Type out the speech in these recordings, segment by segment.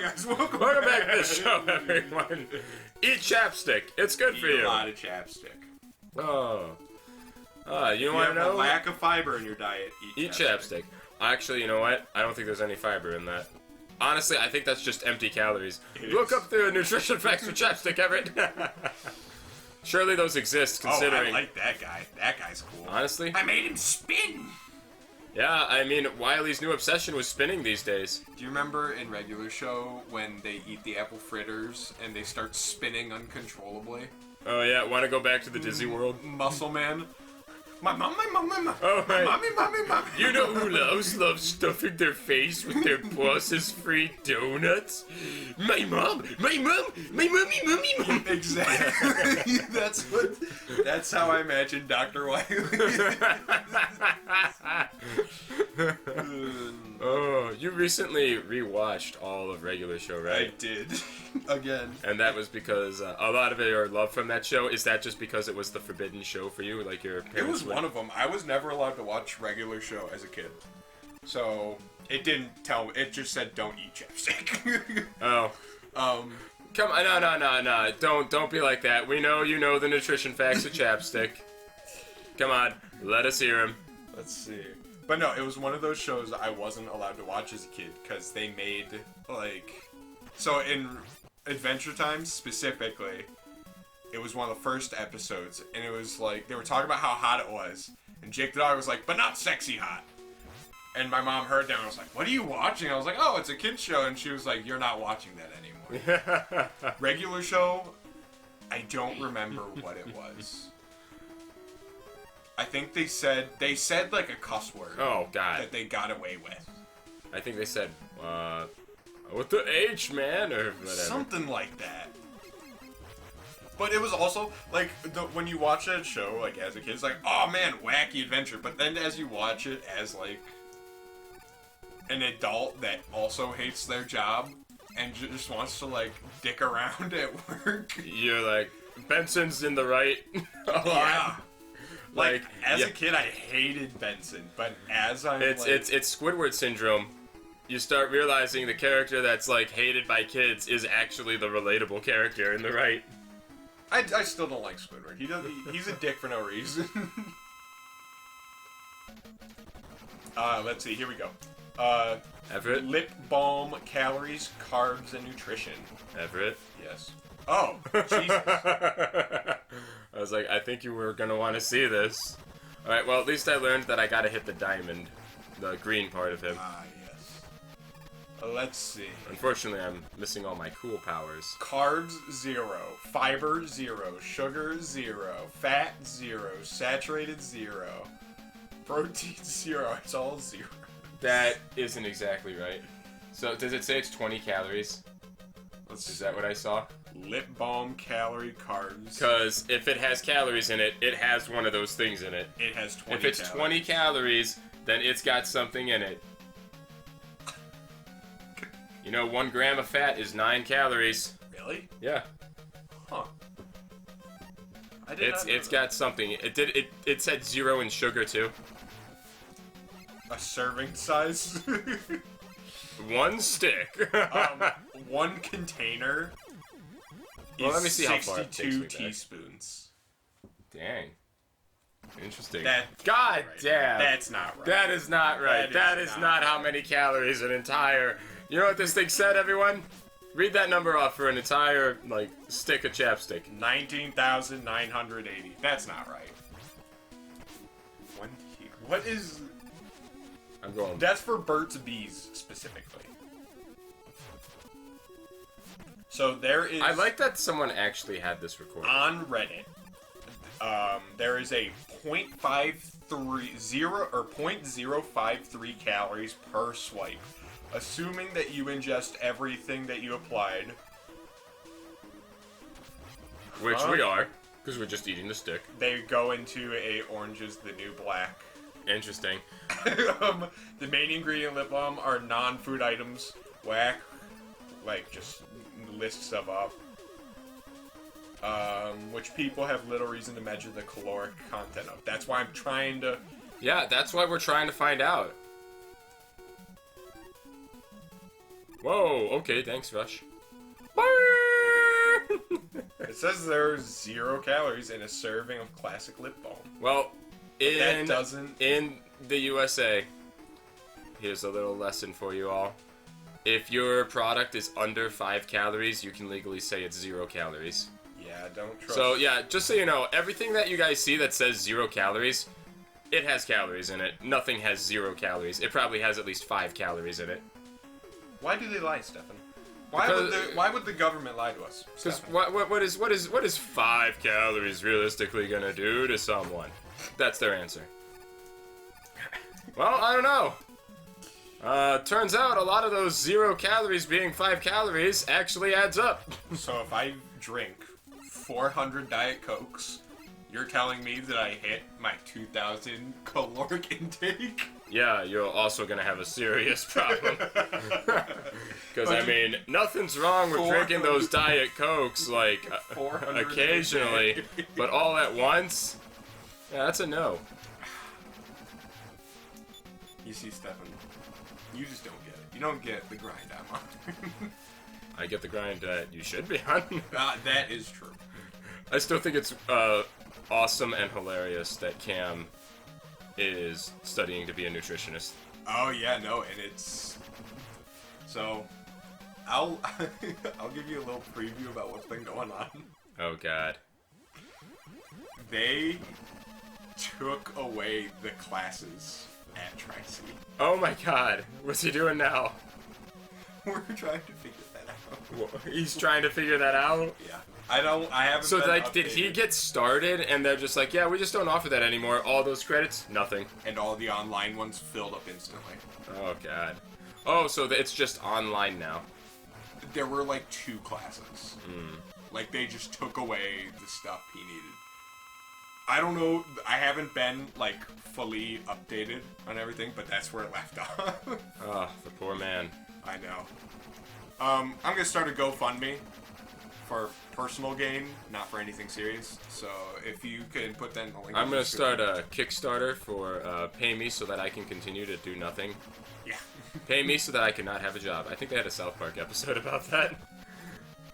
guys, welcome back to the show, everyone. Eat chapstick. It's good for you. A lot of chapstick. Oh. You You want have to know? a lack of fiber in your diet. Eat chapstick. Actually, you know what? I don't think there's any fiber in that. Honestly, I think that's just empty calories. Look up the nutrition facts for chapstick, Everett. Surely those exist, considering... Oh, I like that guy. That guy's cool. Honestly? I made him spin! Yeah, I mean, Wiley's new obsession was spinning these days. Do you remember in regular show when they eat the apple fritters and they start spinning uncontrollably? Oh yeah, want to go back to the Disney World? Muscle Man. My mom. Oh, right. Mommy. You know who loves stuffing their face with their boss's free donuts? My mom! My mommy! Exactly. That's how I imagine Dr. Wiley. Oh, you recently rewatched all of regular show, right? I did. Again. And that was because a lot of your love from that show, is that just because it was the forbidden show for you? Like your parents It was one of them. I was never allowed to watch regular show as a kid. So, it didn't tell me. It just said don't eat chapstick. Oh. Come on, no. Don't be like that. We know you know the nutrition facts of chapstick. Come on, let us hear them. Let's see. But no, it was one of those shows I wasn't allowed to watch as a kid because they made, like... So in Adventure Time specifically, it was one of the first episodes, and it was like, they were talking about how hot it was, and Jake the dog was like, but not sexy hot. And my mom heard that and was like, what are you watching? I was like, oh, it's a kid's show, and she was like, you're not watching that anymore. Regular show, I don't remember what it was. I think they said like a cuss word. Oh, God. That they got away with. I think they said, what the H, man, or whatever. Something like that. But it was also, like, when you watch that show, like, as a kid, it's like, oh, man, wacky adventure. But then as you watch it as, like, an adult that also hates their job and just wants to, like, dick around at work. You're like, Benson's in the right. Yeah. Like, as a kid, I hated Benson, but as I'm it's Squidward syndrome. You start realizing the character that's, like, hated by kids is actually the relatable character in the right. I still don't like Squidward. He's a dick for no reason. Let's see, here we go. Everett? Lip balm, calories, carbs, and nutrition. Everett? Yes. Oh, Jesus. I was like, I think you were gonna want to see this. Alright, well, at least I learned that I gotta hit the diamond. The green part of him. Ah, yes. Let's see. Unfortunately, I'm missing all my cool powers. Carbs, 0. Fiber, 0. Sugar, 0. Fat, 0. Saturated, 0. Protein, 0. It's all 0. That isn't exactly right. So, does it say it's 20 calories? Is that what I saw? Lip balm, calorie, carbs. Because if it has calories in it, it has one of those things in it. It has 20 If it's calories. 20 calories, then it's got something in it. You know, 1 gram of fat is 9 calories. Really? Yeah. Huh. I did not know It's that. got something. It said 0 in sugar too. A serving size? 1 stick. 1 container Well, is let me see how far it takes 62 me back. teaspoons. Dang. Interesting. Right. God damn. That's not right. That is not right. That That is is not not how many calories an entire... You know what this thing said, everyone? Read that number off for an entire, like, stick of chapstick. 19,980. That's not right. What is... I'm going... That's for Burt's Bees, specifically. So there is... I like that someone actually had this recorded. On Reddit, there is a 0.053 calories per swipe. Assuming that you ingest everything that you applied. Which we are, because we're just eating the stick. They go into a Orange is the New Black. Interesting. The main ingredient lip balm are non-food items. Whack. Like, just lists of up. Which people have little reason to measure the caloric content of. That's why I'm trying to... Yeah, that's why we're trying to find out. Whoa, okay, thanks, Rush. It says there's 0 calories in a serving of classic lip balm. Well, That doesn't... in the USA, here's a little lesson for you all. If your product is under 5 calories, you can legally say it's 0 calories. Yeah, don't trust... So, yeah, just so you know, everything that you guys see that says 0 calories, it has calories in it. Nothing has 0 calories. It probably has at least 5 calories in it. Why do they lie, Stefan? Why would the government lie to us? Because what is 5 calories realistically gonna do to someone? That's their answer. Well, I don't know. Turns out a lot of those 0 calories being 5 calories actually adds up. So if I drink 400 Diet Cokes, you're telling me that I hit my 2,000 caloric intake? Yeah, you're also gonna have a serious problem. Because, I mean, nothing's wrong with drinking those Diet Cokes, like, occasionally, but all at once? Yeah, that's a no. You see, Stefan, you just don't get it. You don't get the grind I'm on. I get the grind that you should be on. That is true. I still think it's awesome and hilarious that Cam is studying to be a nutritionist. Oh yeah, no, and it's... So, I'll give you a little preview about what's been going on. Oh god. They took away the classes at Tri-C. Oh my god, what's he doing now? We're trying to figure that out. He's trying to figure that out? Yeah. I haven't So, been like, updated. did he get started and they're just like, yeah, we just don't offer that anymore. All those credits? Nothing. And all the online ones filled up instantly. Oh god. Oh, so it's just online now. There were like 2 classes. Like they just took away the stuff he needed. I don't know, I haven't been like fully updated on everything, but that's where it left off. Oh, the poor man. I know. I'm gonna start a GoFundMe for personal gain, not for anything serious. So if you can put that in the link. I'm gonna start a Kickstarter for pay me so that I can continue to do nothing. Yeah. Pay me so that I cannot have a job. I think they had a South Park episode about that.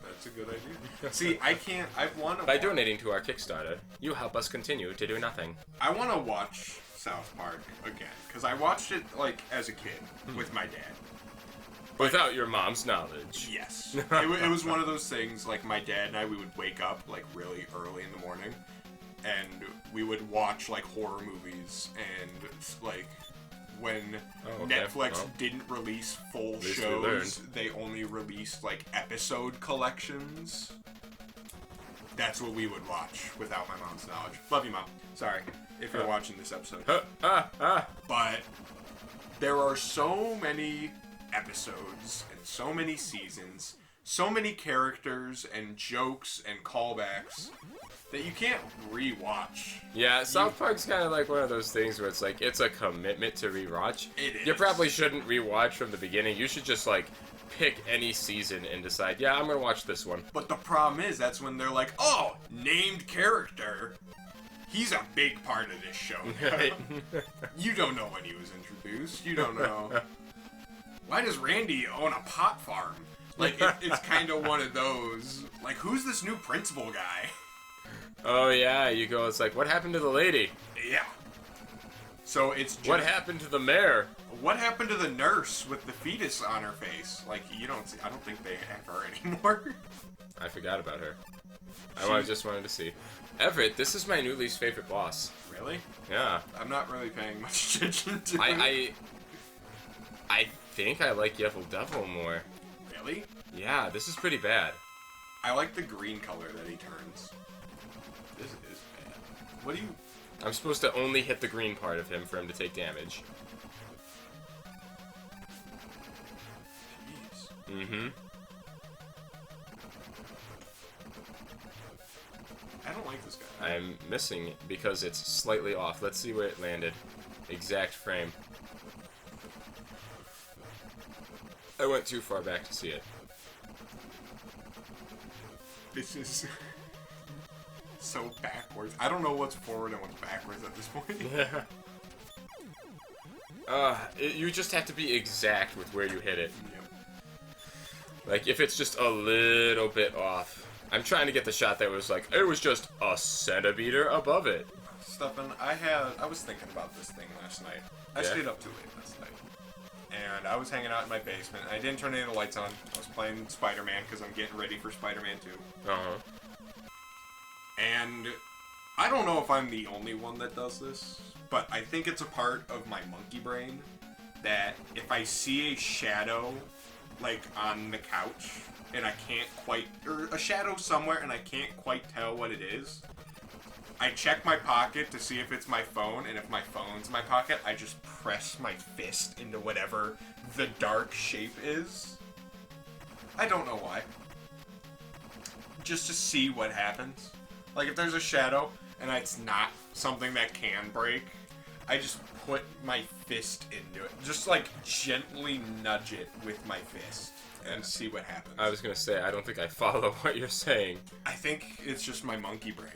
That's a good idea. See, I've wanted... By donating to our Kickstarter, you help us continue to do nothing. I want to watch South Park again, because I watched it, like, as a kid, with my dad. Without your mom's knowledge. Yes. It was one of those things, like, my dad and I, we would wake up, like, really early in the morning, and we would watch, like, horror movies, and, like... When Netflix didn't release full shows, they only released, like, episode collections. That's what we would watch without my mom's knowledge. Love you, Mom. Sorry if you're watching this episode. But there are so many episodes and so many seasons, so many characters and jokes and callbacks that you can't rewatch. Yeah, South Park's kind of like one of those things where it's like, it's a commitment to rewatch. It is. You probably shouldn't rewatch from the beginning. You should just, like, pick any season and decide, yeah, I'm gonna watch this one. But the problem is, that's when they're like, oh, named character. He's a big part of this show. Right. You don't know when he was introduced. You don't know. Why does Randy own a pot farm? Like, it's kind of one of those. Like, who's this new principal guy? Oh, yeah, you go, it's like, what happened to the lady? Yeah. So it's just... What happened to the mayor? What happened to the nurse with the fetus on her face? Like, you don't see... I don't think they have her anymore. I forgot about her. I just wanted to see. Everett, this is my new least favorite boss. Really? Yeah. I'm not really paying much attention to I think I like Yevil Devil more. Really? Yeah, this is pretty bad. I like the green color that he turns. This is bad. What do you... I'm supposed to only hit the green part of him for him to take damage. Jeez. Mm-hmm. I don't like this guy. I'm missing because it's slightly off. Let's see where it landed. Exact frame. I went too far back to see it. This is so backwards. I don't know what's forward and what's backwards at this point. You just have to be exact with where you hit it. Yep. Like, if it's just a little bit off. I'm trying to get the shot that was like, it was just a centimeter above it. Stefan, I was thinking about this thing last night. I stayed up too late last night. And I was hanging out in my basement. I didn't turn any of the lights on. I was playing Spider-Man because I'm getting ready for Spider-Man 2. Uh-huh. And I don't know if I'm the only one that does this, but I think it's a part of my monkey brain that if I see a shadow, like, on the couch, and I can't quite, or a shadow somewhere and I can't quite tell what it is, I check my pocket to see if it's my phone, and if my phone's in my pocket, I just press my fist into whatever the dark shape is. I don't know why. Just to see what happens. Like, if there's a shadow, and it's not something that can break, I just put my fist into it. Just, like, gently nudge it with my fist and see what happens. I was gonna say, I don't think I follow what you're saying. I think it's just my monkey brain.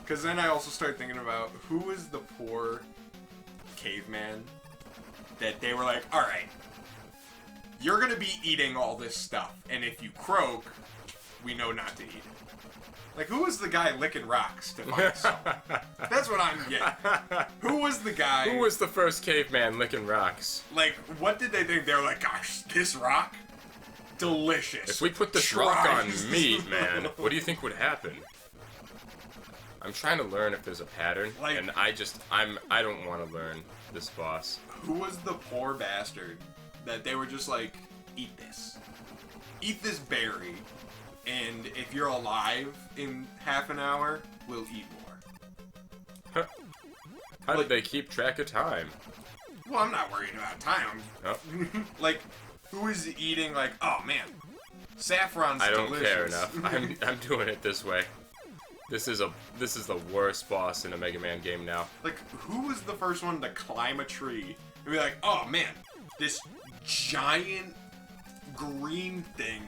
Because then I also start thinking about who is the poor caveman that they were like, alright, you're gonna be eating all this stuff, and if you croak, we know not to eat it. Like, who was the guy licking rocks to find salt? That's what I'm getting. Who was the guy? Who was the first caveman licking rocks? Like, what did they think? They were like, gosh, this rock? Delicious. If we put this rock on meat, man, what do you think would happen? I'm trying to learn if there's a pattern, like, and I don't want to learn this boss. Who was the poor bastard that they were just like, eat this. Eat this berry, and if you're alive in half an hour, we'll eat more. How did they keep track of time? Well, I'm not worried about time. Oh. Like, who is eating like, oh man, saffron's I don't delicious. care enough. I'm doing it this way. This is the worst boss in a Mega Man game now. Like, who was the first one to climb a tree and be like, oh man, this giant green thing,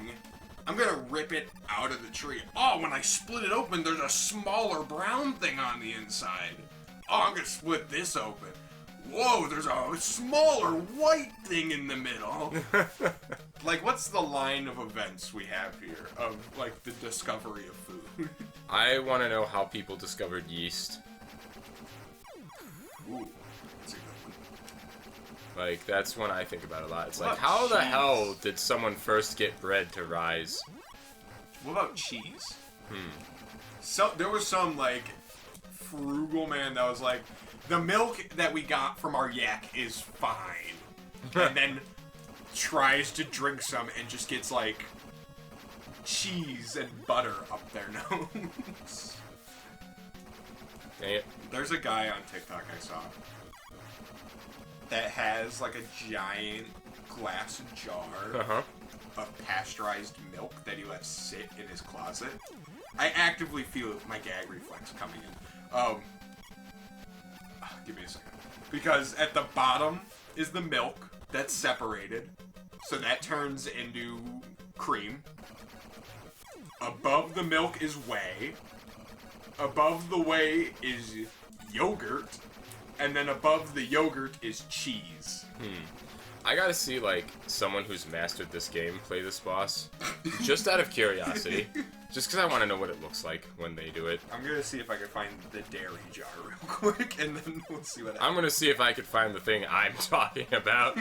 I'm gonna rip it out of the tree. Oh, when I split it open, there's a smaller brown thing on the inside. Oh, I'm gonna split this open. Whoa, there's a smaller white thing in the middle. Like, what's the line of events we have here of, like, the discovery of food? I want to know how people discovered yeast. Ooh, that's a good one. Like, that's one I think about a lot. It's What like, about how the cheese? hell did someone first get bread to rise? What about cheese? So there was some, like, frugal man that was like, the milk that we got from our yak is fine. And then tries to drink some and just gets, like, cheese and butter up their nose. Dang it. There's a guy on TikTok I saw that has, like, a giant glass jar Uh-huh. of pasteurized milk that he lets sit in his closet. I actively feel my gag reflex coming in. Give me a second. Because at the bottom is the milk that's separated. So that turns into cream. Above the milk is whey. Above the whey is yogurt. And then above the yogurt is cheese. I gotta see, like, someone who's mastered this game play this boss. Just out of curiosity. Just because I want to know what it looks like when they do it. I'm gonna see if I can find the dairy jar real quick, and then we'll see what happens. I'm gonna see if I could find the thing I'm talking about,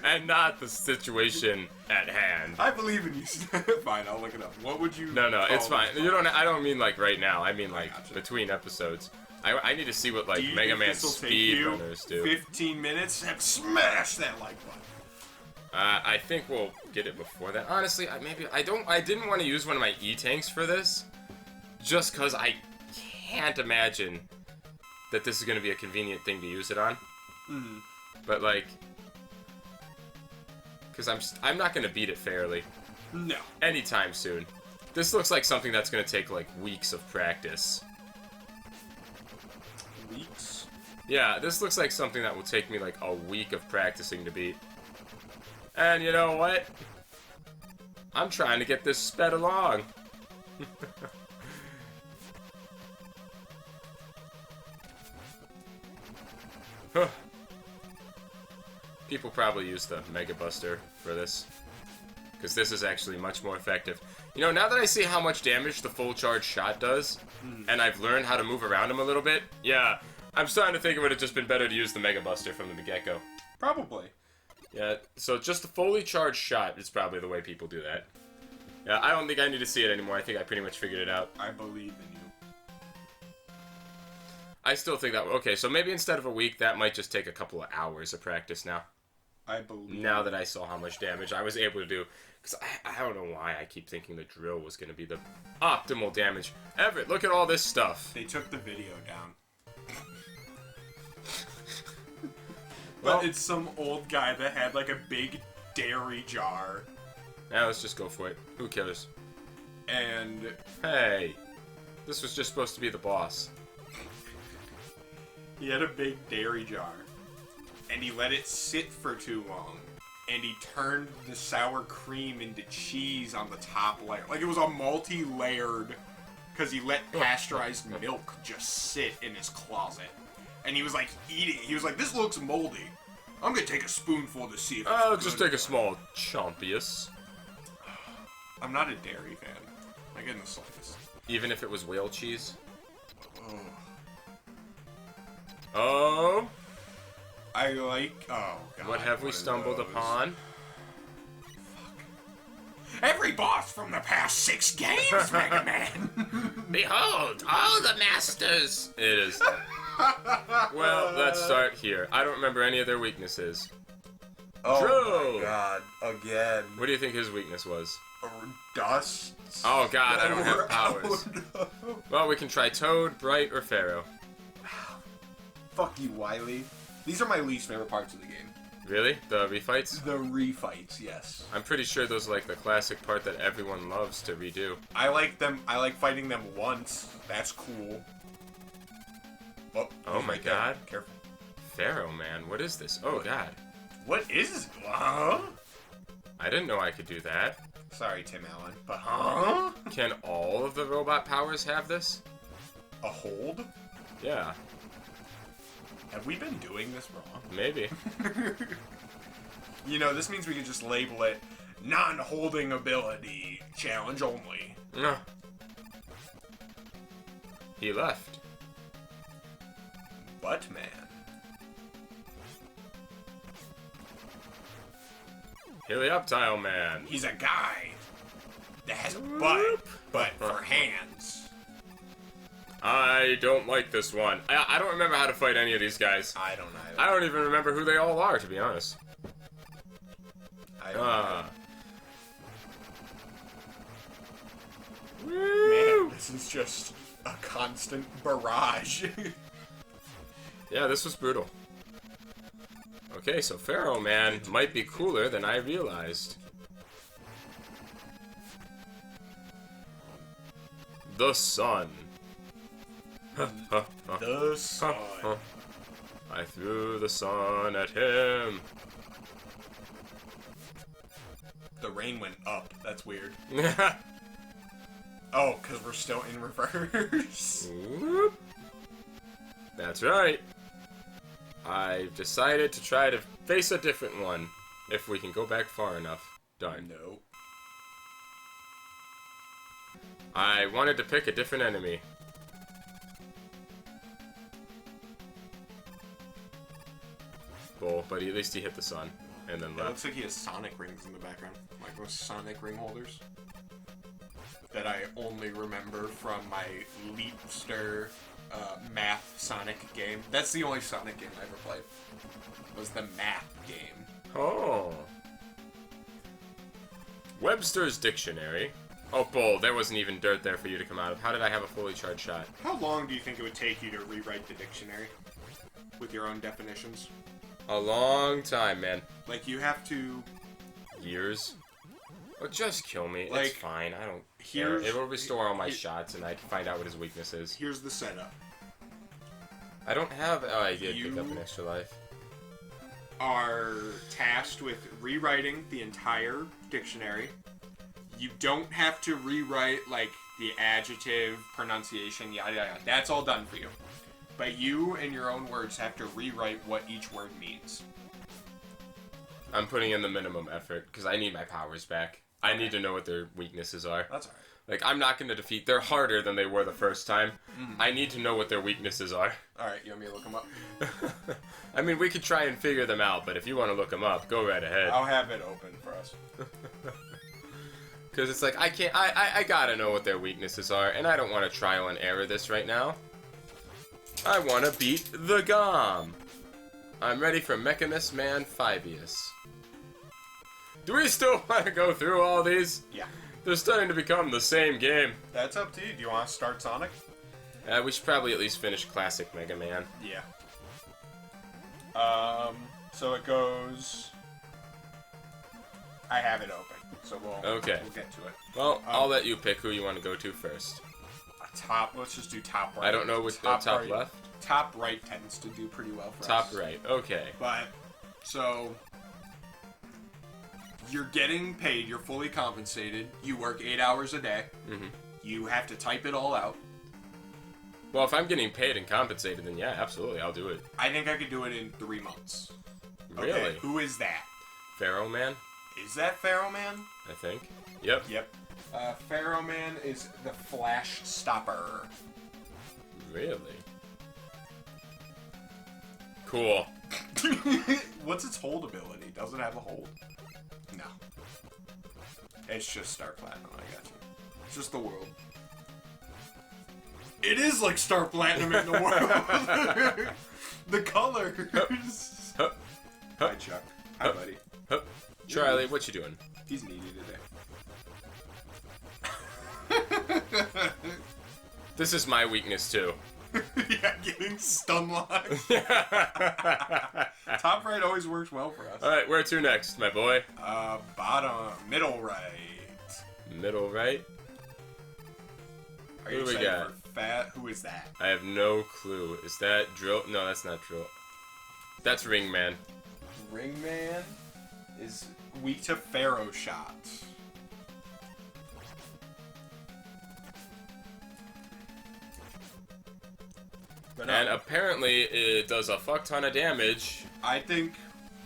and not the situation at hand. I believe in you. Fine, I'll look it up. What would you? No, it's call fine. this You don't. I don't mean like right now. I mean like gotcha. between episodes. I need to see what like Do you Mega think Man this'll take speed you runners do. 15 minutes and smash that like button. I think we'll get it before that. Honestly, I didn't want to use one of my E-tanks for this, just because I can't imagine that this is going to be a convenient thing to use it on. But like, because I'm not going to beat it fairly. No. Anytime soon. This looks like something that's going to take like weeks of practice. Weeks? Yeah, this looks like something that will take me like a week of practicing to beat. And you know what? I'm trying to get this sped along. People probably use the Mega Buster for this. because this is actually much more effective. You know, now that I see how much damage the full charge shot does, and I've learned how to move around him a little bit, yeah, I'm starting to think it would have just been better to use the Mega Buster from the get-go. Probably. Yeah, so just the fully charged shot is probably the way people do that. Yeah, I don't think I need to see it anymore. I think I pretty much figured it out. I believe in you. I still think that... Okay, so maybe instead of a week, that might just take a couple of hours of practice now. I believe. Now that I saw how much damage I was able to do. Because I don't know why I keep thinking the drill was going to be the optimal damage. Everett, look at all this stuff. They took the video down. Well, But it's some old guy that had like a big dairy jar. now let's just go for it. Who cares? And Hey, this was just supposed to be the boss. he had a big dairy jar. And he let it sit for too long. And he turned the sour cream into cheese on the top layer. Like it was a multi-layered, because he let pasteurized milk just sit in his closet. And he was like eating. He was like, "This looks moldy. I'm gonna take a spoonful to see if it's I'll good." just take a small chompius. I'm not a dairy fan. I get in the slightest. Even if it was whale cheese. Oh. Oh, I like. Oh god. what have we one of stumbled those. upon? Every boss from the past 6 games, Mega Man. Behold, all the masters! It is. Well, let's start here. I don't remember any of their weaknesses. Oh True. my god! Again. What do you think his weakness was? Dust. Oh god, I don't have We're powers. out. Well, we can try Toad, Bright, or Pharaoh. Fuck you, Wily. These are my least favorite parts of the game. Really? The refights? The refights, yes. I'm pretty sure those are like the classic part that everyone loves to redo. I like them. I like fighting them once. That's cool. Oh my right there. god. Careful. Pharaoh, man, what is this? Oh god. What is this? Huh? I didn't know I could do that. Sorry, Tim Allen, but huh? Can all of the robot powers have this? A hold? Yeah, Have we been doing this wrong? maybe. You know, this means we can just label it non-holding ability challenge only. No. He left. Butt man. Helioptile man. He's a guy that has a butt, but for hands. I don't like this one. I don't remember how to fight any of these guys. I don't know. I don't even remember who they all are, to be honest. I don't know. Woo! Man, this is just a constant barrage. Yeah, this was brutal. Okay, so Pharaoh Man might be cooler than I realized. The sun. The sun. I threw the sun at him. The rain went up. That's weird. Oh, because we're still in reverse. Whoop. That's right. I've decided to try to face a different one. If we can go back far enough. Done. No. I wanted to pick a different enemy. Bull, but at least he hit the sun. And then It left. looks like he has Sonic rings in the background. Like those Sonic ring holders. That I only remember from my Leapster math Sonic game. That's the only Sonic game I ever played. Was the math game. Oh. Webster's Dictionary. Oh, Bull, there wasn't even dirt there for you to come out of. How did I have a fully charged shot? How long do you think it would take you to rewrite the dictionary? With your own definitions? A long time, man. Like, you have to... Years? Oh, just kill me. Like, it's fine. I don't care. here's- It will restore all my shots, and I can find out what his weakness is. Here's the setup. I don't have... Oh, I did pick You- up an extra life. Are tasked with rewriting the entire dictionary. You don't have to rewrite, like, the adjective, pronunciation, yada yada. That's all done for you. But you, in your own words, have to rewrite what each word means. I'm putting in the minimum effort, because I need my powers back. I need to know what their weaknesses are. That's alright. Like, I'm not going to defeat... They're harder than they were the first time. I need to know what their weaknesses are. Alright, you want me to look them up? I mean, we could try and figure them out, but if you want to look them up, go right ahead. I'll have it open for us. Because it's like, I gotta know what their weaknesses are, and I don't want to trial and error this right now. I want to beat the GOM. I'm ready for Mechanist Man Phoebius. Do we still want to go through all these? Yeah. They're starting to become the same game. That's up to you. Do you want to start Sonic? We should probably at least finish Classic Mega Man. Yeah. So it goes... I have it open, so we'll get to it. Well, I'll let you pick who you want to go to first. Top, let's just do top right. I don't know which top right, left. Top right tends to do pretty well for us. Top right, okay. But, so... You're getting paid, you're fully compensated, you work 8 hours a day, you have to type it all out. Well, if I'm getting paid and compensated, then yeah, absolutely, I'll do it. I think I could do it in 3 months. Really? Okay, who is that? Pharaoh Man? Is that Pharaoh Man? I think. Yep. Yep. Pharaoh Man is the Flash Stopper. Really? Cool. What's its hold ability? Does it have a hold? No. It's just Star Platinum, I got you. It's just the world. It is like Star Platinum in the world! The colors! Hi, Chuck. Hi, buddy. Charlie, what you doing? He's needy today. This is my weakness, too. Yeah, getting stun locked. Top right always works well for us. Alright, where to next, my boy? Middle right. Middle right? Are you Who we excited got? for fat? Who is that? I have no clue. Is that Drill? No, that's not Drill. That's Ring Man. Ring Man is weak to Pharaoh Shot. But, And apparently it does a fuck ton of damage. I think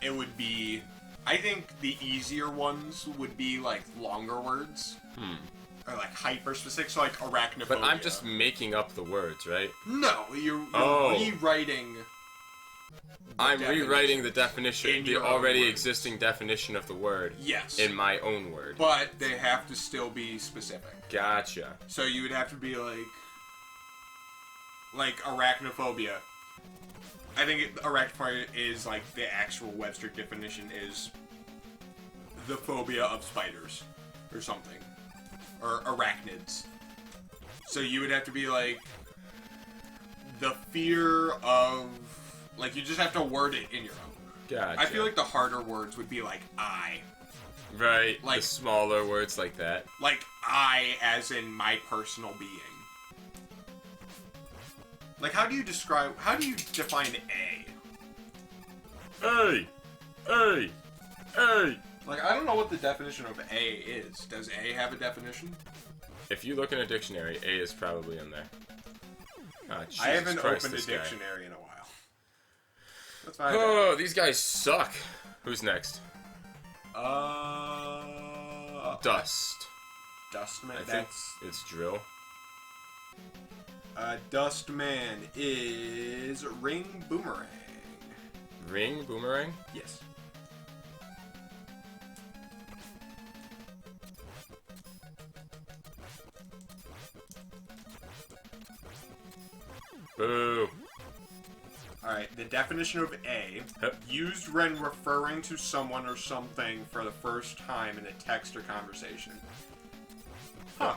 it would be... I think the easier ones would be, like, longer words. Or, like, hyper-specific, so, like, arachnophobia. But I'm just making up the words, right? No, you're rewriting... I'm rewriting the definition, in the your own already words. existing definition of the word. Yes. In my own word. But they have to still be specific. Gotcha. So you would have to be like arachnophobia. I think arachnophobia is like the actual Webster definition is the phobia of spiders or something. Or arachnids. So you would have to be like the fear of, like, you just have to word it in your own. Gotcha. I feel like the harder words would be like I. Right, like the smaller words like that. Like I as in my personal being. Like, how do you define A? Hey! Hey! Hey! Like, I don't know what the definition of A is. Does A have a definition? If you look in a dictionary, A is probably in there. Ah, Jesus I haven't Christ, opened a this guy. dictionary in a while. Let's find Oh, these guys suck. Who's next? Dust. Dustman. I think it's Drill. Dustman is Ring Boomerang. Ring Boomerang? Yes. Boo. Alright, the definition of A, used when referring to someone or something for the first time in a text or conversation. Huh.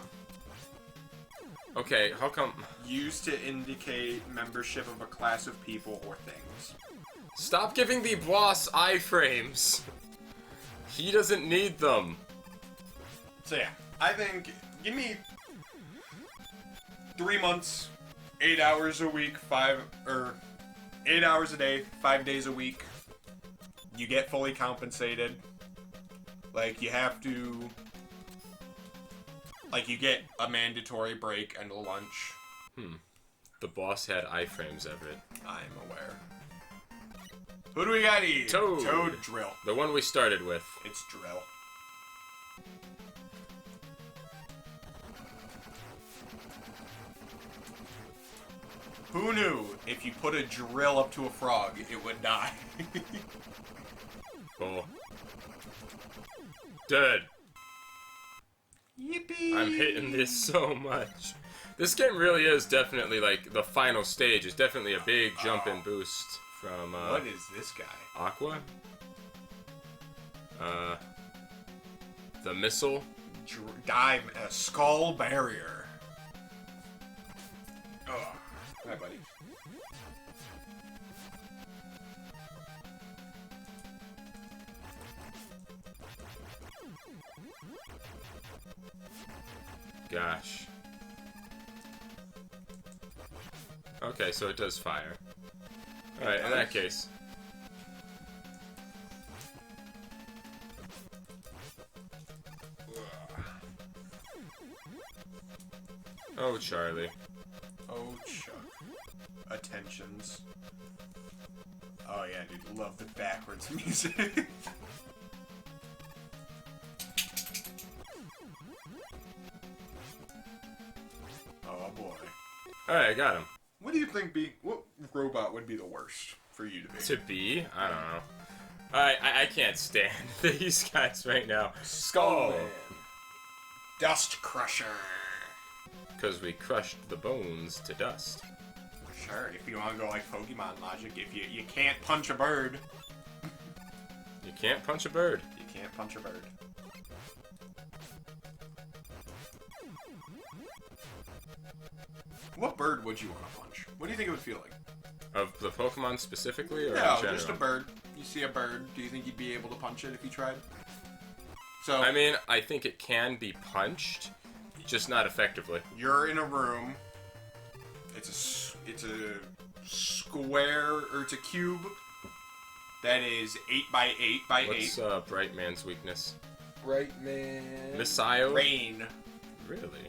Okay, how come... Used to indicate membership of a class of people or things. Stop giving the boss iframes. He doesn't need them. So yeah, I think, give me 3 months, 8 hours a week, 8 hours a day, 5 days a week. You get fully compensated. Like, you have to... Like, you get a mandatory break and a lunch. The boss had iframes, Everett. I'm aware. Who do we got here? Toad. Toad Drill. The one we started with. It's Drill. Who knew if you put a drill up to a frog, it would die? Cool. Dead. Yippee! I'm hitting this so much. This game really is definitely, like, the final stage is definitely a big jump and boost from, What is this guy? Aqua? The missile? Dive, skull barrier. Oh, hi, buddy. Gosh. Okay, so it does fire. Alright, in that case. Oh, Charlie. Oh, Chuck. Attentions. Oh, yeah, dude. Love the backwards music. Oh, boy. Alright, I got him. What do you think what robot would be the worst for you to be? To be? I don't know. I can't stand these guys right now. Skullman. Dust Crusher. Because we crushed the bones to dust. Sure, if you want to go like Pokemon logic, if you can't punch a bird. You can't punch a bird. You can't punch a bird. What bird would you want to punch? What do you think it would feel like? Of the Pokemon specifically, or No, in general? just a bird. You see a bird, do you think you'd be able to punch it if you tried? So, I mean, I think it can be punched, just not effectively. you're in a room. It's a square, or it's a cube that is 8 by 8 by 8. What's Bright Man's weakness? Right, man. Missile? Rain. Really?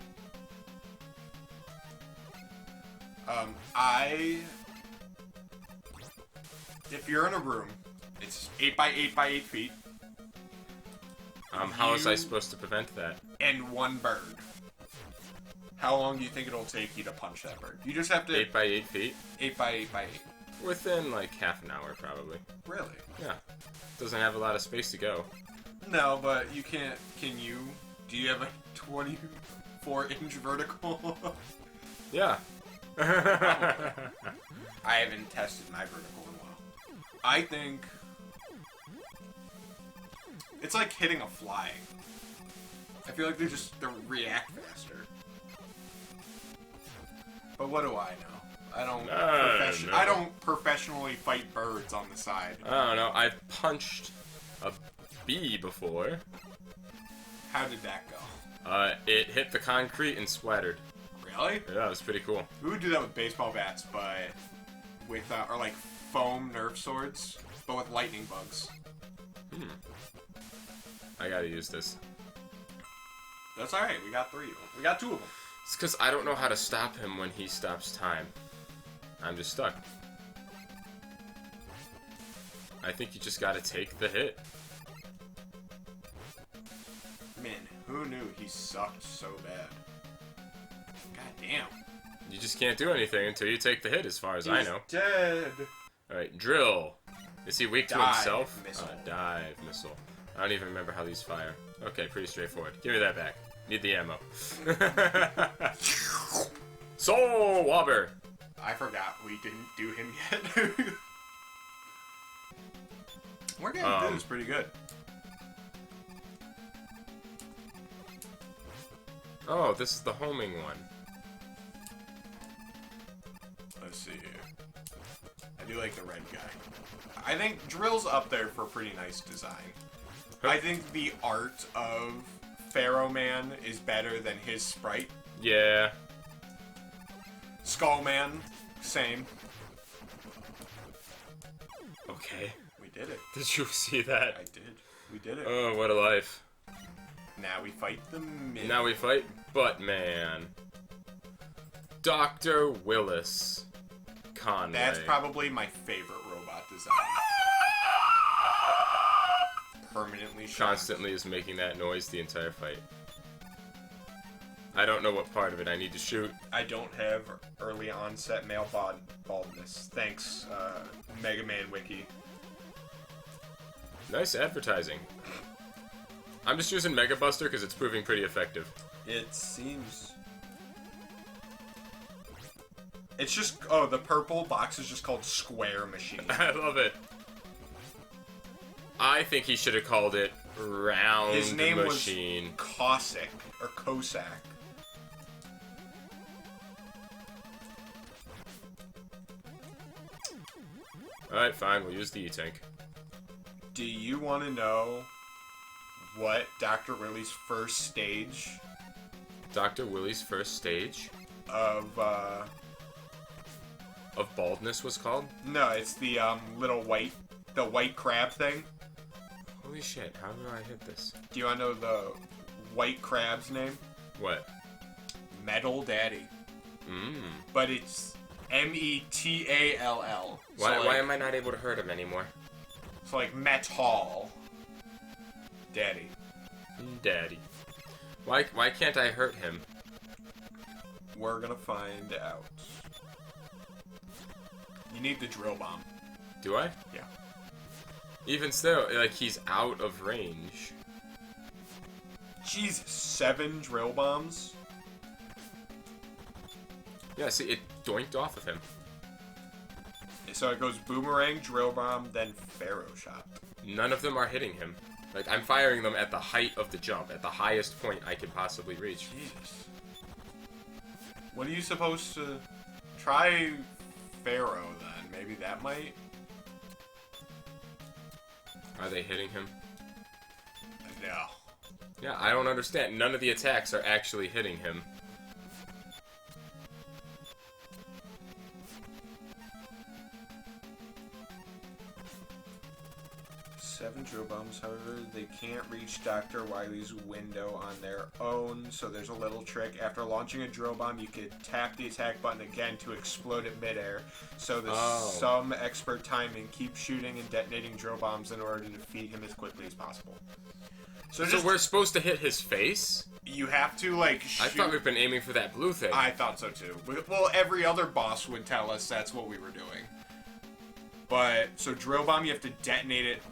If you're in a room, it's 8 by 8 by 8 feet, How was I supposed to prevent that? and one bird. How long do you think it'll take you to punch that bird? You just have to 8 by 8 feet? 8 by 8 by 8. Within, like, half an hour, probably. Really? Yeah. Doesn't have a lot of space to go. No, but you can't. Can you? Do you have a 24-inch vertical? Yeah. I haven't tested my vertical in a while. I think it's like hitting a fly. I feel like they react faster. But what do I know? I don't professionally fight birds on the side. I don't know. I've punched a bee before. How did that go? It hit the concrete and splattered. Really? Yeah, it was pretty cool. We would do that with baseball bats, but with or like foam Nerf swords, but with lightning bugs. I gotta use this. That's all right. We got 3 of them. We got 2 of them. It's because I don't know how to stop him when he stops time. I'm just stuck. I think you just gotta take the hit. Man, who knew he sucked so bad? God damn. You just can't do anything until you take the hit, as far as I know. Dead. Alright, drill. Is he weak to Dive himself? missile. Dive missile. I don't even remember how these fire. Okay, pretty straightforward. Give me that back. Need the ammo. Soul Wobber! I forgot we didn't do him yet. We're getting through this pretty good. Oh, this is the homing one. Let's see here. I do like the red guy. I think Drill's up there for pretty nice design. I think the art of Pharaoh Man is better than his sprite. Yeah. Skullman, same. Okay. We did it. Did you see that? I did. We did it. Oh, what a life. Now we fight the mid. Now we fight Buttman. Dr. Willis Conway. That's probably my favorite robot design. Permanently shocked. Constantly is making that noise the entire fight. I don't know what part of it I need to shoot. I don't have early onset male baldness. Thanks, Mega Man Wiki. Nice advertising. I'm just using Mega Buster because it's proving pretty effective. It seems... It's just... Oh, the purple box is just called Square Machine. I love it. I think he should have called it Round Machine. His name was Cossack, or Cossack. Alright, fine, we'll use the E-Tank. Do you want to know what Dr. Willie's first stage Dr. Willie's first stage of baldness was called? No, it's the little white crab thing. Holy shit, how do I hit this? Do you want to know the white crab's name? What? Metal Daddy. But it's M-E-T-A-L-L. Why am I not able to hurt him anymore? It's like Metal Daddy. Daddy. Why can't I hurt him? We're gonna find out. You need the drill bomb. Do I? Yeah. Even still, like, he's out of range. Jesus, 7 drill bombs? Yeah, see, it doinked off of him. So it goes boomerang, drill bomb, then Pharaoh shot. None of them are hitting him. Like, I'm firing them at the height of the jump, at the highest point I could possibly reach. Jesus. What are you supposed to... Try Pharaoh, then. Maybe that might... Are they hitting him? No. Yeah, I don't understand. None of the attacks are actually hitting him. Seven drill bombs, however, they can't reach Dr. Wily's window on their own, so there's a little trick. After launching a drill bomb, you could tap the attack button again to explode it midair. So there's some expert timing. Keep shooting and detonating drill bombs in order to defeat him as quickly as possible. So we're supposed to hit his face? You have to, like, shoot... I thought we've been aiming for that blue thing. I thought so, too. Well, every other boss would tell us that's what we were doing. But, so drill bomb, you have to detonate it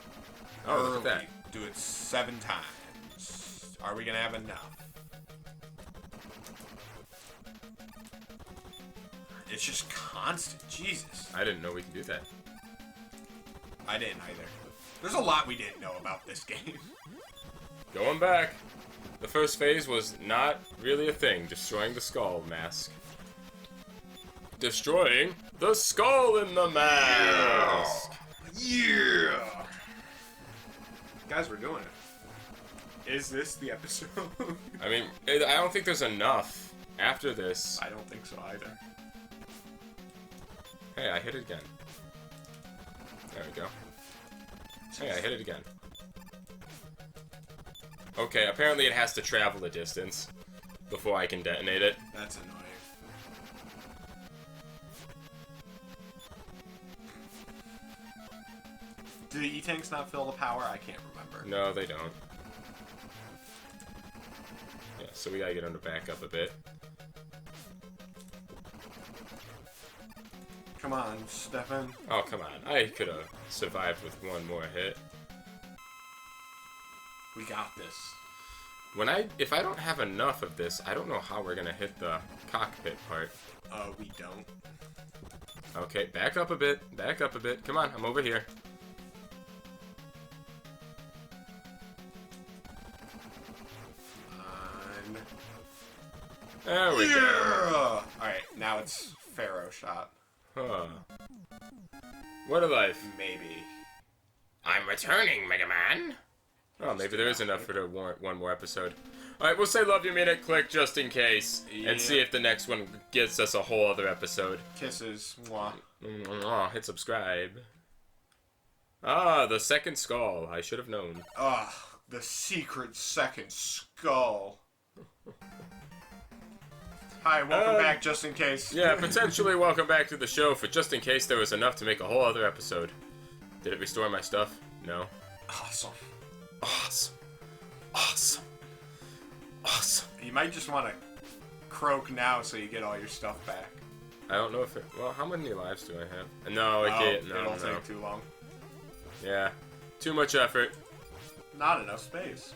early. Look at that. Do it 7 times. Are we gonna have enough? It's just constant. Jesus. I didn't know we could do that. I didn't either. There's a lot we didn't know about this game. Going back. The first phase was not really a thing, destroying the skull mask. Destroying the skull in the mask! Yeah! Guys, we're doing it. Is this the episode? I mean, I don't think there's enough after this. I don't think so either. Hey, I hit it again. There we go. Hey, I hit it again. Okay, apparently it has to travel a distance before I can detonate it. That's annoying. Do the E-tanks not fill the power? I can't remember. No, they don't. Yeah, so we gotta get them to back up a bit. Come on, Stefan. Oh, come on. I could have survived with one more hit. We got this. If I don't have enough of this, I don't know how we're gonna hit the cockpit part. We don't. Okay, back up a bit. Back up a bit. Come on, I'm over here. There we go. Alright, now it's Pharaoh shot. Huh. What a life. Maybe. I'm returning, Mega Man. Oh, maybe there is enough for to warrant one more episode. Alright, we'll say love you, mean it, click just in case. Yeah. And see if the next one gets us a whole other episode. Kisses. Mwah. Oh, hit subscribe. Ah, the second skull. I should have known. The secret second skull. Hi, welcome back, just in case. Yeah, potentially welcome back to the show for just in case there was enough to make a whole other episode. Did it restore my stuff? No. Awesome. Awesome. Awesome. Awesome. You might just want to croak now so you get all your stuff back. I don't know if it... Well, how many lives do I have? No, it can't. No, it'll no. take too long. Yeah. Too much effort. Not enough space.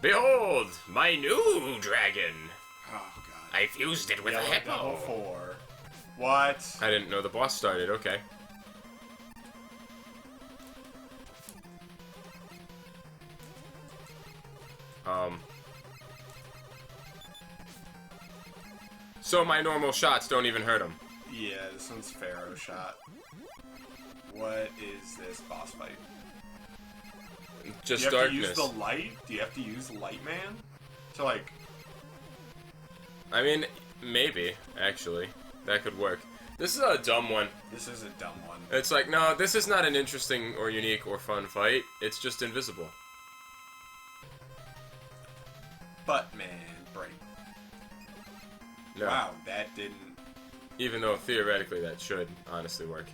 Behold, my new dragon. Oh, God. I fused it with Yellow a hippo. Devil 4. What? I didn't know the boss started. Okay. So my normal shots don't even hurt him. Yeah, this one's Pharaoh shot. What is this boss fight? Just Do you have darkness. to use the light? Do you have to use Light Man? To, like... I mean, maybe, actually. That could work. This is a dumb one. This is a dumb one. It's like, no, this is not an interesting or unique or fun fight. It's just invisible. Buttman break. No. Wow, that didn't... Even though theoretically that should honestly work.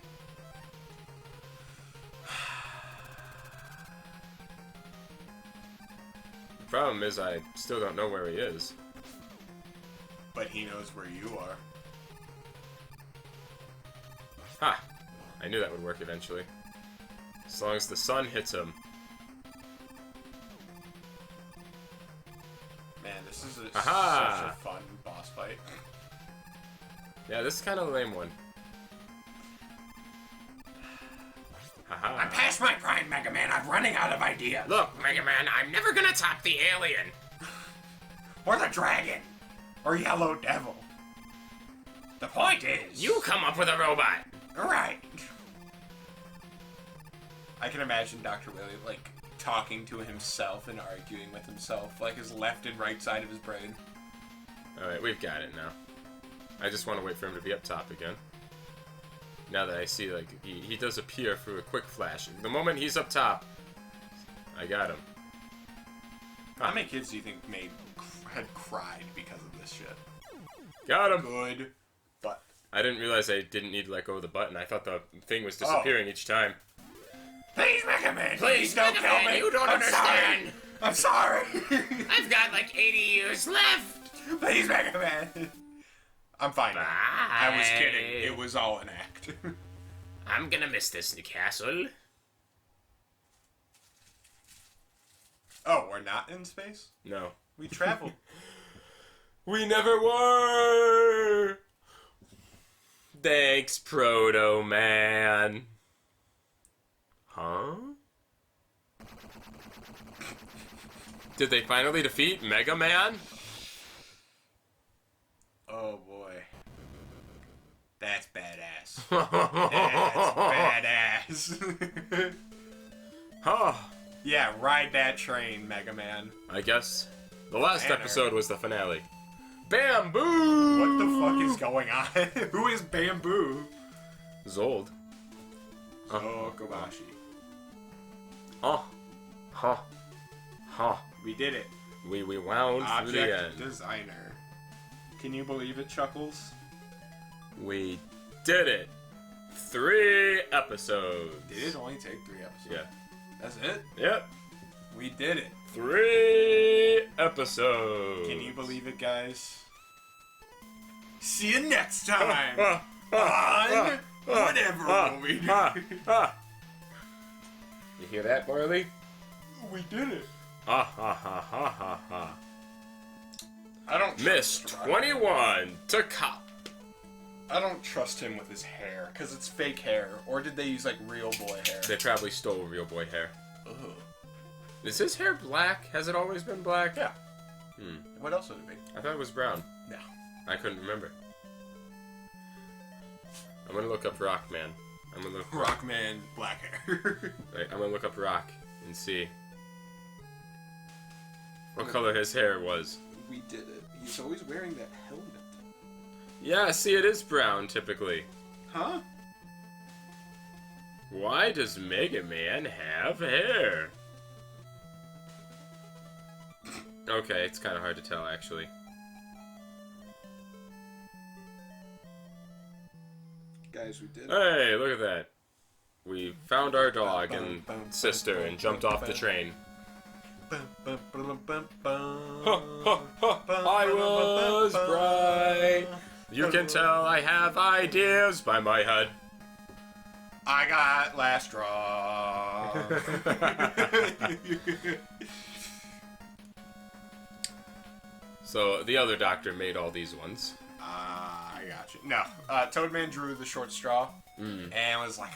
The problem is I still don't know where he is. But he knows where you are. Ha! I knew that would work eventually. As long as the sun hits him. Man, this is Aha! such a fun boss fight. Yeah, this is kind of a lame one. Haha. I'm past my prime, Mega Man. I'm running out of ideas. Look, Mega Man, I'm never gonna top the alien. Or the dragon. Or Yellow Devil. The point is... You come up with a robot. Right. I can imagine Dr. Willy, like, talking to himself and arguing with himself, like his left and right side of his brain. Alright, we've got it now. I just want to wait for him to be up top again. Now that I see, like, he does appear through a quick flash. The moment he's up top, I got him. How many kids do you think had cried because of this shit? Got him! Good, but... I didn't realize I didn't need to let go of the button. I thought the thing was disappearing each time. Please, Mega Man. Please, don't Mega kill Man, me. you don't I'm understand. I'm sorry! I've got like 80 years left! Please, Mega Man! I'm fine now. I was kidding. It was all an act. I'm gonna miss this castle. Oh, we're not in space? No. We traveled. We never were! Thanks, Proto Man. Huh? Did they finally defeat Mega Man? Oh boy. That's badass. That's badass. Huh. Yeah, ride that train, Mega Man. I guess the last Banner. episode was the finale. Bamboo! What the fuck is going on? Who is Bamboo? Zold. Oh, Kobashi. Oh. Huh. Huh. We did it. We wound through the Object end. designer. Can you believe it, Chuckles? We did it. 3 episodes. Did it only take 3 episodes? Yeah. That's it? Yep. We did it. 3 episodes. Can you believe it, guys? See you next time on whatever will we do. You hear that, Barley? We did it. Ha ha ha ha ha ha. I don't Miss trust 21 to cop. I don't trust him with his hair, because it's fake hair. Or did they use, like, real boy hair? They probably stole real boy hair. Ugh. Is his hair black? Has it always been black? Yeah. What else would it be? I thought it was brown. No. I couldn't remember. I'm gonna look up Rockman. I'm gonna look Rockman, black hair. Right, I'm gonna look up Rock and see what color his hair was. We did it. He's always wearing that helmet. Yeah, see, it is brown typically. Huh? Why does Mega Man have hair? Okay, it's kind of hard to tell actually. Guys, we did it. Hey, look at that. we found our dog and sister and jumped off the train. I was bright. You can tell I have ideas by my head. I got last straw. So the other doctor made all these ones. I got you. No, Toadman drew the short straw and was like,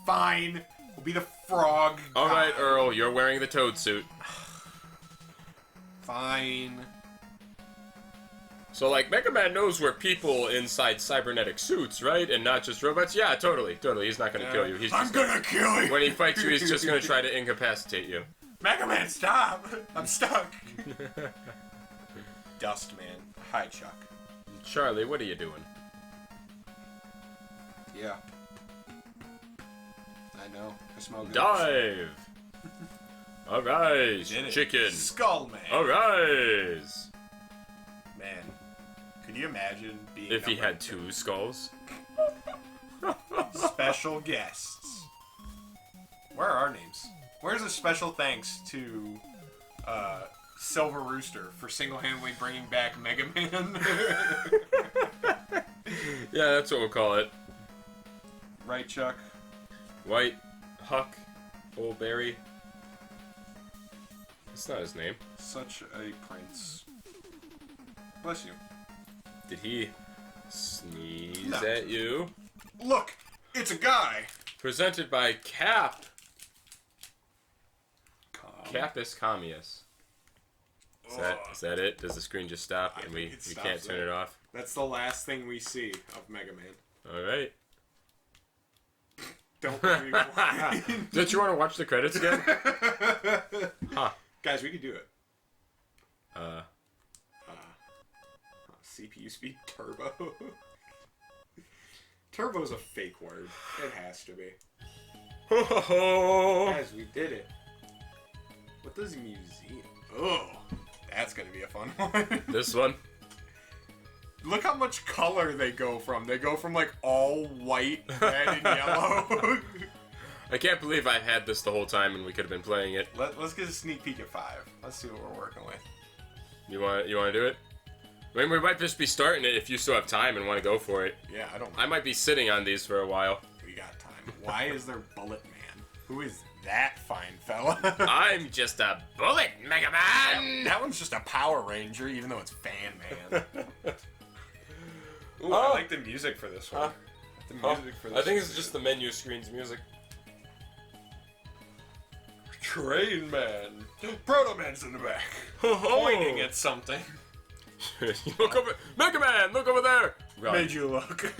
fine, we'll be the frog. All right, Earl, you're wearing the toad suit. Fine. So, like, Mega Man knows we're people inside cybernetic suits, right? And not just robots? Yeah, totally. He's not gonna kill you. I'm gonna kill you! When he fights you, he's just gonna try to incapacitate you. Mega Man, stop! I'm stuck! Dustman. Hi, Chuck. Charlie, what are you doing? Yeah. I know. I smell good. Dive! Arise, Did it. chicken! Skullman. Arise! Man, could you imagine being If he had 2 skulls. special guests? Where are our names? Where's a special thanks to Silver Rooster for single-handedly bringing back Mega Man? Yeah, that's what we'll call it. Right, Chuck? White Huck Oldberry. That's not his name. Such a prince. Bless you. Did he sneeze No. at you? Look! It's a guy! Presented by Cap. Calm. Capus Commius. Is that it? Does the screen just stop I and think we it can't stops turn there. it off? That's the last thing we see of Mega Man. Alright. Don't worry. Don't you want to watch the credits again? Huh. Guys, we could do it. Uh, CPU speed turbo. Turbo's a fake word. It has to be. ho ho ho! Guys, we did it. What does museum? Oh, that's gonna be a fun one. This one? Look how much color they go from. They go from like all white, red, and yellow. I can't believe I've had this the whole time and we could have been playing it. Let's get a sneak peek at 5. Let's see what we're working with. You want to do it? I mean, we might just be starting it if you still have time and want to go for it. Yeah, I don't. I might be sitting on these for a while. We got time. Why is there Bullet Man? Who is that fine fella? I'm just a bullet, Mega Man! That one's just a Power Ranger, even though it's Fan Man. Ooh, Oh. I like the music for this one. The music for this I think one. it's just the menu screen's music. Train Man. Proto Man's in the back, pointing at something. Look over, Mega Man! Look over there! Run. Made you look.